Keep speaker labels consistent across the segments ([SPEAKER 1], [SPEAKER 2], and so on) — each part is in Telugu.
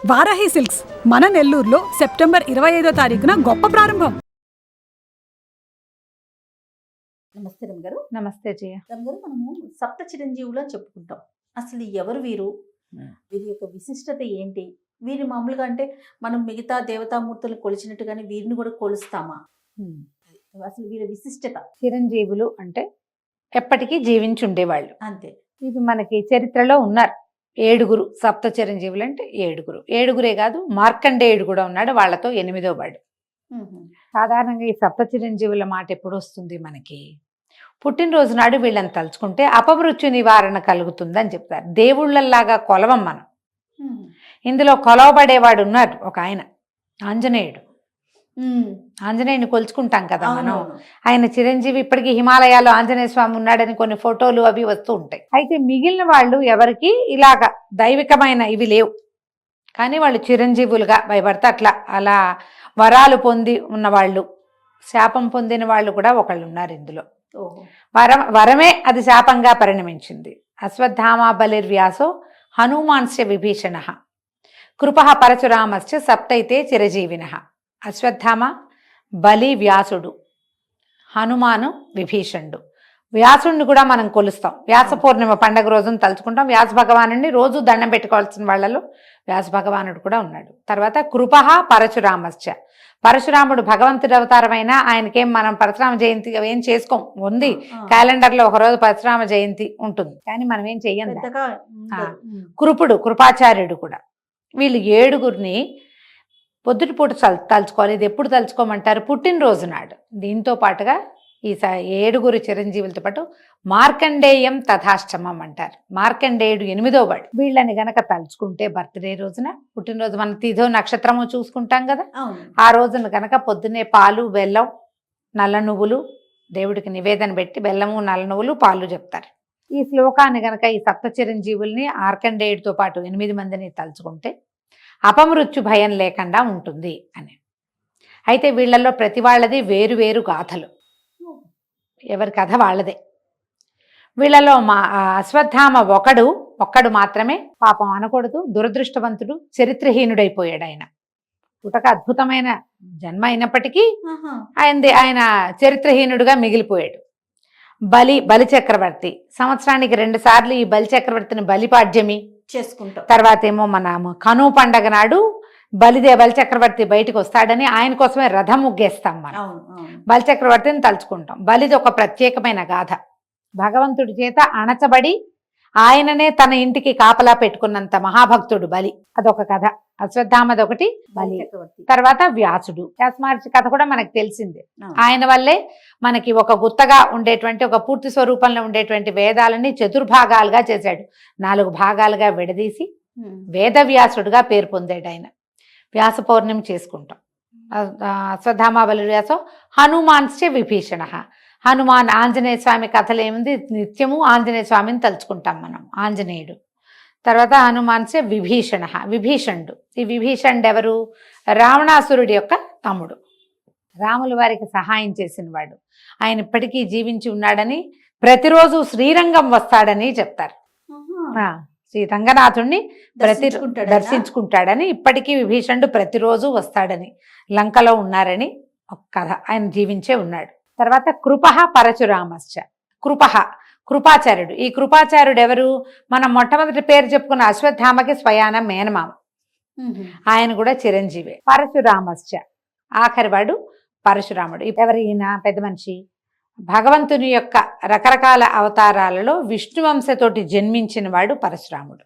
[SPEAKER 1] వారాహి సిల్క్స్ మన నెల్లూరులో సెప్టెంబర్ 25వ తారీఖున గొప్ప ప్రారంభం.
[SPEAKER 2] నమస్తే రమ్ గారు.
[SPEAKER 3] నమస్తే జయ.
[SPEAKER 2] రమ్ గారు, మనము సప్త చిరంజీవులు అని చెప్పుకుంటాం. అసలు ఎవరు వీరు? వీరి యొక్క విశిష్టత ఏంటి? వీరి మామూలుగా అంటే మనం మిగతా దేవతామూర్తులు కొలిచినట్టుగానే వీరిని కూడా కొలుస్తామా? అసలు వీరి విశిష్టత.
[SPEAKER 3] చిరంజీవులు అంటే ఎప్పటికీ జీవించి ఉండేవాళ్ళు
[SPEAKER 2] అంతే.
[SPEAKER 3] ఇది మనకి చరిత్రలో ఉన్నారు. 7 సప్త చిరంజీవులు అంటే 7 కాదు, మార్కండేయుడు కూడా ఉన్నాడు, వాళ్ళతో 8వ వాడు. సాధారణంగా ఈ సప్త చిరంజీవుల మాట ఎప్పుడు వస్తుంది మనకి? పుట్టినరోజు నాడు వీళ్ళని తలుచుకుంటే అపమృత్యు నివారణ కలుగుతుందని చెప్తారు. దేవుళ్ళలాగా కొలవం మనం. ఇందులో కొలవబడేవాడు ఉన్నారు ఒక ఆయన, ఆంజనేయుడు. ఆంజనేయుని కొలుచుకుంటాం కదా మనం. ఆయన చిరంజీవి. ఇప్పటికీ హిమాలయాల్లో ఆంజనేయ స్వామి ఉన్నాడని కొన్ని ఫోటోలు అవి వస్తూ ఉంటాయి. అయితే మిగిలిన వాళ్ళు ఎవరికి ఇలాగా దైవికమైన ఇవి లేవు, కానీ వాళ్ళు చిరంజీవులుగా భయపడితే అలా వరాలు పొంది ఉన్నవాళ్ళు, శాపం పొందిన వాళ్ళు కూడా ఒకళ్ళు ఉన్నారు ఇందులో. వరమే అది శాపంగా పరిణమించింది. అశ్వత్థామ బలిర్వ్యాసో హనుమాన్స్య విభీషణ కృపః పరశురామశ్చ సప్తైతే చిరజీవిన. అశ్వత్థామ, బలి, వ్యాసుడు, హనుమాను, విభీషణుడు. వ్యాసుడిని కూడా మనం కొలుస్తాం. వ్యాస పూర్ణిమ పండగ రోజున తలుచుకుంటాం. వ్యాస భగవానుడిని రోజు దండం పెట్టుకోవాల్సిన వాళ్ళలో వ్యాస భగవానుడు కూడా ఉన్నాడు. తర్వాత కృపః పరశురామశ్చ. పరశురాముడు భగవంతుడి అవతారమైన ఆయనకేం మనం పరశురామ జయంతి ఏం చేసుకోం. ఉంది క్యాలెండర్లో ఒకరోజు పరశురామ జయంతి ఉంటుంది, కానీ మనం ఏం చెయ్యం. కృపుడు, కృపాచార్యుడు కూడా. వీళ్ళు 7 పొద్దుటి పూట తలుచుకోవాలి. ఇది ఎప్పుడు తలుచుకోమంటారు? పుట్టినరోజు నాడు. దీంతో పాటుగా ఈ 7 చిరంజీవులతో పాటు మార్కండేయం తథాష్టమం అంటారు. మార్కండేయుడు 8వ వాడు. వీళ్ళని గనక తలుచుకుంటే బర్త్డే రోజున, పుట్టినరోజు మన తిథో నక్షత్రము చూసుకుంటాం కదా, ఆ రోజున గనక పొద్దున్నే పాలు, బెల్లం, నల్ల నువ్వులు దేవుడికి నివేదన పెట్టి బెల్లము, నల్ల నువ్వులు, పాలు చెప్తారు. ఈ శ్లోకాన్ని గనక ఈ సప్త చిరంజీవుల్ని మార్కండేయుడితో పాటు 8 మందిని తలుచుకుంటే అపమృత్యు భయం లేకుండా ఉంటుంది అని. అయితే వీళ్ళల్లో ప్రతి వాళ్ళది వేరు గాథలు, ఎవరి కథ వాళ్ళదే. వీళ్ళలో అశ్వత్థామ ఒక్కడు మాత్రమే, పాపం అనకూడదు, దురదృష్టవంతుడు, చరిత్రహీనుడైపోయాడు. ఆయన పుటక అద్భుతమైన జన్మ అయినప్పటికీ ఆయన చరిత్రహీనుడుగా మిగిలిపోయాడు. బలి చక్రవర్తి. సంవత్సరానికి 2 సార్లు ఈ బలి చక్రవర్తిని బలిపాడ్యమి
[SPEAKER 2] చేసుకుంటాం.
[SPEAKER 3] తర్వాత ఏమో మన కను పండగ నాడు బలి చక్రవర్తి బయటకు వస్తాడని ఆయన కోసమే రథం ముగ్గేస్తాం మనం. బలిచక్రవర్తిని తలుచుకుంటాం. బలిది ఒక ప్రత్యేకమైన గాథ. భగవంతుడి చేత అణచబడి ఆయననే తన ఇంటికి కాపలా పెట్టుకున్నంత మహాభక్తుడు బలి. అదొక కథ. అశ్వత్థామది ఒకటి, బలి. తర్వాత వ్యాసుడు. వ్యాసమహర్షి కథ కూడా మనకు తెలిసిందే. ఆయన వల్లే మనకి ఒక గుత్తగా ఉండేటువంటి, ఒక పూర్తి స్వరూపంలో ఉండేటువంటి వేదాలని చతుర్భాగాలుగా చేశాడు. 4 భాగాలుగా విడదీసి వేదవ్యాసుడుగా పేరు పొందాడు ఆయన. వ్యాస పౌర్ణమి చేసుకుంటాం. అశ్వత్థామ బలి వ్యాసో హనుమాన్స్య విభీషణ. హనుమాన్, ఆంజనేయ స్వామి కథలు ఏముంది, నిత్యము ఆంజనేయ స్వామిని తలుచుకుంటాం మనం, ఆంజనేయుడు. తర్వాత హనుమాన్స్య విభీషణుడు. ఈ విభీషణుడు ఎవరు? రావణాసురుడి యొక్క తమ్ముడు. రాముల వారికి సహాయం చేసిన వాడు. ఆయన ఇప్పటికీ జీవించి ఉన్నాడని, ప్రతిరోజు శ్రీరంగం వస్తాడని చెప్తారు. శ్రీ రంగనాథుణ్ణి దర్శించుకుంటాడని, ఇప్పటికీ విభీషణుడు ప్రతిరోజు వస్తాడని, లంకలో ఉన్నారని ఒక కథ. ఆయన జీవించే ఉన్నాడు. తర్వాత కృపః పరశురామశ్చ. కృపాచార్యుడు. ఈ కృపాచార్యుడు ఎవరు? మనం మొట్టమొదటి పేరు చెప్పుకున్న అశ్వత్థామకి స్వయాన మేనమామ. ఆయన కూడా చిరంజీవి. పరశురామశ్చ, ఆఖరివాడు పరశురాముడు. ఎవరు ఈయన? పెద్ద మనిషి. భగవంతుని యొక్క రకరకాల అవతారాలలో విష్ణువంశతోటి జన్మించిన వాడు పరశురాముడు.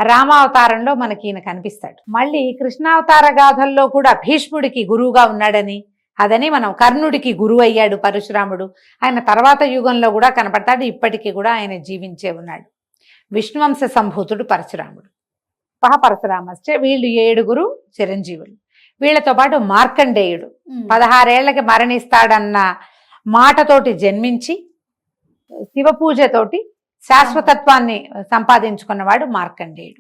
[SPEAKER 3] రామావతారంలో మనకి ఈయన కనిపిస్తాడు. మళ్ళీ కృష్ణావతార గాథల్లో కూడా భీష్ముడికి గురువుగా ఉన్నాడని, అదని మనం కర్ణుడికి గురువు అయ్యాడు పరశురాముడు. ఆయన తర్వాత యుగంలో కూడా కనపడతాడు. ఇప్పటికీ కూడా ఆయన జీవించే ఉన్నాడు. విష్ణువంశ సంభూతుడు పరశురాముడు. పరశురామశ్చ. వీళ్ళు 7 చిరంజీవులు. వీళ్ళతో పాటు మార్కండేయుడు 16 ఏళ్లకి మరణిస్తాడన్న మాటతోటి జన్మించి శివపూజతోటి శాశ్వతత్వాన్ని సంపాదించుకున్నవాడు మార్కండేయుడు.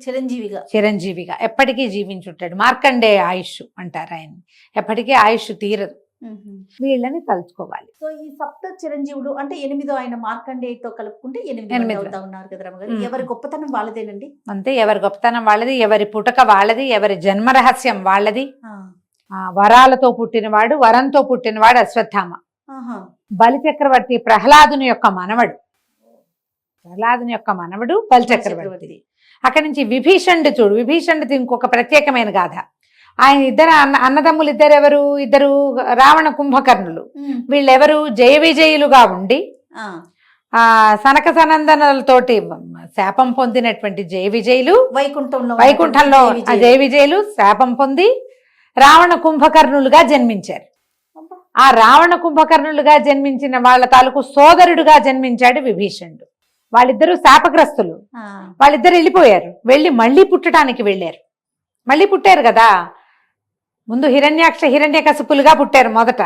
[SPEAKER 3] చిరంజీవిగా ఎప్పటికీ జీవించుంటాడు. మార్కండేయ ఆయుష్ అంటారు ఆయన. ఎప్పటికీ ఆయుష్ తీరదు. వీళ్ళని తలుచుకోవాలి.
[SPEAKER 2] సో ఈ సప్త చిరంజీవులు అంటే 8వ ఆయన మార్కండేయతో కలుపుకుంటే 8 మంది అవుతా ఉన్నారు కదా రమ్మగారు. ఎవరి గొప్పతనం వాళ్ళదేనండి.
[SPEAKER 3] అంతే, ఎవరి గొప్పతనం వాళ్ళది, ఎవరి పుటక వాళ్ళది, ఎవరి జన్మ రహస్యం వాళ్ళది. వరాలతో పుట్టినవాడు, వరంతో పుట్టినవాడు అశ్వత్థామ. బలి చక్రవర్తి ప్రహ్లాదుని యొక్క మనవడు. బలి చక్రవర్తి. అక్కడి నుంచి విభీషణుడు చూడు, విభీషణుడిది ఇంకొక ప్రత్యేకమైన గాథ. ఆయన ఇద్దరు అన్నదమ్ములు ఇద్దరు రావణ కుంభకర్ణులు. వీళ్ళెవరు జయ విజయులుగా ఉండి సనక సనందనలతోటి శాపం పొందినటువంటి జయ విజయులు వైకుంఠంలో జయ విజయులు శాపం పొంది రావణ కుంభకర్ణులుగా జన్మించారు. ఆ రావణ కుంభకర్ణులుగా జన్మించిన వాళ్ళ తాలూకు సోదరుడుగా జన్మించాడు విభీషణుడు. వాళ్ళిద్దరూ శాపగ్రస్తులు. వాళ్ళిద్దరు వెళ్ళిపోయారు. వెళ్ళి మళ్ళీ పుట్టడానికి వెళ్ళారు. మళ్ళీ పుట్టారు కదా, ముందు హిరణ్యాక్ష హిరణ్యకశిపులుగా పుట్టారు మొదట.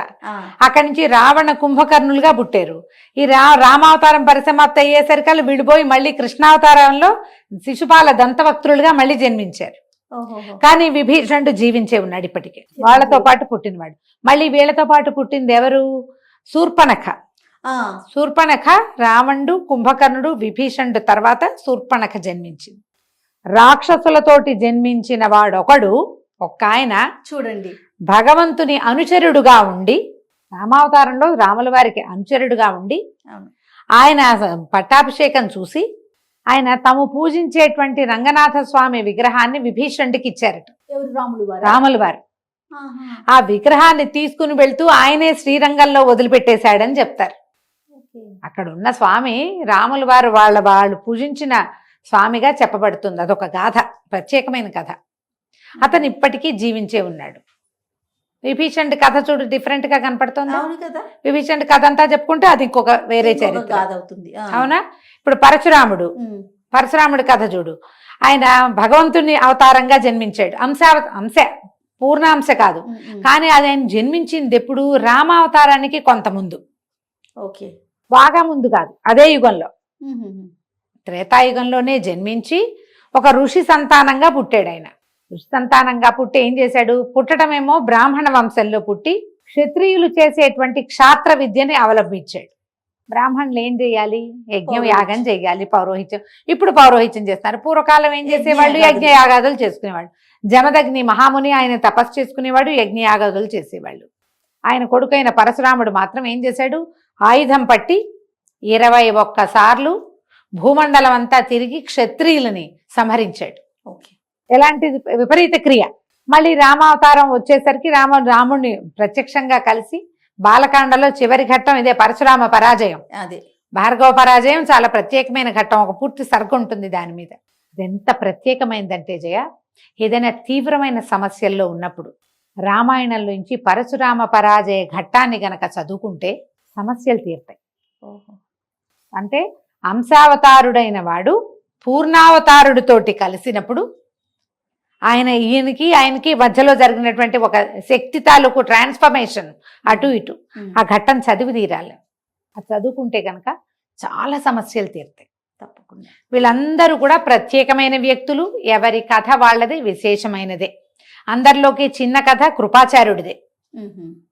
[SPEAKER 3] అక్కడి నుంచి రావణ కుంభకర్ణులుగా పుట్టారు. ఈ రామావతారం పరిసమాప్తి అయ్యేసరికి వీడిపోయి మళ్ళీ కృష్ణావతారంలో శిశుపాల దంతవక్తులుగా మళ్ళీ జన్మించారు. కానీ విభీషణుడు జీవించే ఉన్నాడు ఇప్పటికే. వాళ్ళతో పాటు పుట్టినవాడు. మళ్ళీ వీళ్ళతో పాటు పుట్టింది ఎవరు? శూర్పణఖ. శూర్పణఖ, రావణుడు, కుంభకర్ణుడు, విభీషణుడు తర్వాత శూర్పణఖ జన్మించింది. రాక్షసులతోటి జన్మించిన వాడొకడు, ఒక్క ఆయన
[SPEAKER 2] చూడండి,
[SPEAKER 3] భగవంతుని అనుచరుడుగా ఉండి, రామావతారంలో రాముల వారికి అనుచరుడుగా ఉండి, ఆయన పట్టాభిషేకం చూసి ఆయన తాము పూజించేటువంటి రంగనాథ స్వామి విగ్రహాన్ని విభీషణుడికి ఇచ్చారట. రాముల వారు ఆ విగ్రహాన్ని తీసుకుని వెళ్తూ ఆయనే శ్రీరంగంలో వదిలిపెట్టేశాడని చెప్తారు. అక్కడ ఉన్న స్వామి రాముల వారు వాళ్ళు పూజించిన స్వామిగా చెప్పబడుతుంది. అదొక గాథ, ప్రత్యేకమైన కథ. అతను ఇప్పటికీ జీవించే ఉన్నాడు. విభీషణుడి కథ చూడు, డిఫరెంట్ గా కనపడుతుంది. విభీషణుడి కథ అంతా చెప్పుకుంటే అది ఇంకొక వేరే చరిత్ర అవుతుంది. అవునా? ఇప్పుడు పరశురాముడి కథ చూడు. ఆయన భగవంతుని అవతారంగా జన్మించాడు. అంశ పూర్ణాంశ కాదు, కానీ అది ఆయన జన్మించింది ఎప్పుడు? రామావతారానికి కొంత ముందు.
[SPEAKER 2] ఓకే,
[SPEAKER 3] బాగా ముందు కాదు, అదే యుగంలో, త్రేతాయుగంలోనే జన్మించి ఒక ఋషి సంతానంగా పుట్టాడు. ఆయన ఋషి సంతానంగా పుట్టి ఏం చేశాడు? పుట్టడమేమో బ్రాహ్మణ వంశంలో పుట్టి క్షత్రియులు చేసేటువంటి క్షాత్ర విద్యని అవలంబించాడు. బ్రాహ్మణులు ఏం చేయాలి? యజ్ఞం యాగం చేయాలి, పౌరోహిత్యం. ఇప్పుడు పౌరోహిత్యం చేస్తున్నారు. పూర్వకాలం ఏం చేసేవాళ్ళు? యజ్ఞ యాగాదులు చేసుకునేవాళ్ళు. జమదగ్ని మహాముని ఆయన తపస్సు చేసుకునేవాడు, యజ్ఞ యాగాదులు చేసేవాళ్ళు. ఆయన కొడుకైన పరశురాముడు మాత్రం ఏం చేశాడు? ఆయుధం పట్టి 21 సార్లు భూమండలం అంతా తిరిగి క్షత్రియులని సంహరించాడు. ఎలాంటి విపరీత క్రియ. మళ్ళీ రామావతారం వచ్చేసరికి రాముడిని ప్రత్యక్షంగా కలిసి బాలకాండలో చివరి ఘట్టం ఇదే, పరశురామ పరాజయం. అదే భార్గవ పరాజయం చాలా ప్రత్యేకమైన ఘట్టం. ఒక పూర్తి సర్గ ఉంటుంది దాని మీద. ఎంత ప్రత్యేకమైందంటే జయ, ఏదైనా తీవ్రమైన సమస్యల్లో ఉన్నప్పుడు రామాయణంలోంచి పరశురామ పరాజయ ఘట్టాన్ని గనక చదువుకుంటే సమస్యలు తీరుతాయి. అంటే అంశావతారుడైన వాడు పూర్ణావతారుడితోటి కలిసినప్పుడు ఆయనకి మధ్యలో జరిగినటువంటి ఒక శక్తి తాలూకు ట్రాన్స్ఫర్మేషన్ అటు ఇటు ఆ ఘట్టం చదివి తీరాలి. అది చదువుకుంటే కనుక చాలా సమస్యలు తీరుతాయి తప్పకుండా. వీళ్ళందరూ కూడా ప్రత్యేకమైన వ్యక్తులు. ఎవరి కథ వాళ్ళది విశేషమైనదే. అందరిలోకి చిన్న కథ కృపాచార్యుడిదే.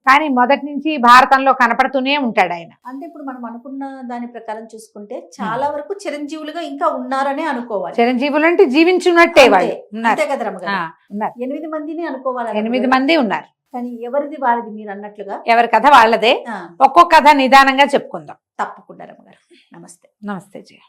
[SPEAKER 3] కానీ మొదటి నుంచి భారతంలో కనపడుతూనే ఉంటాడు ఆయన.
[SPEAKER 2] అంటే ఇప్పుడు మనం అనుకున్న దాని ప్రకారం చూసుకుంటే చాలా వరకు చిరంజీవులుగా ఇంకా ఉన్నారనే అనుకోవాలి.
[SPEAKER 3] చిరంజీవులు అంటే జీవించున్నట్టే వాళ్ళు
[SPEAKER 2] ఉన్నారు కదా రమ్మగారు. 8 మందిని అనుకోవాలి.
[SPEAKER 3] 8 మంది ఉన్నారు.
[SPEAKER 2] కానీ ఎవరిది వారిది మీరు అన్నట్లుగా
[SPEAKER 3] ఎవరి కథ వాళ్ళదే. ఒక్కొక్క కథ నిదానంగా చెప్పుకుందాం
[SPEAKER 2] తప్పకుండా రమ్మగారు. నమస్తే.
[SPEAKER 3] నమస్తే జయ.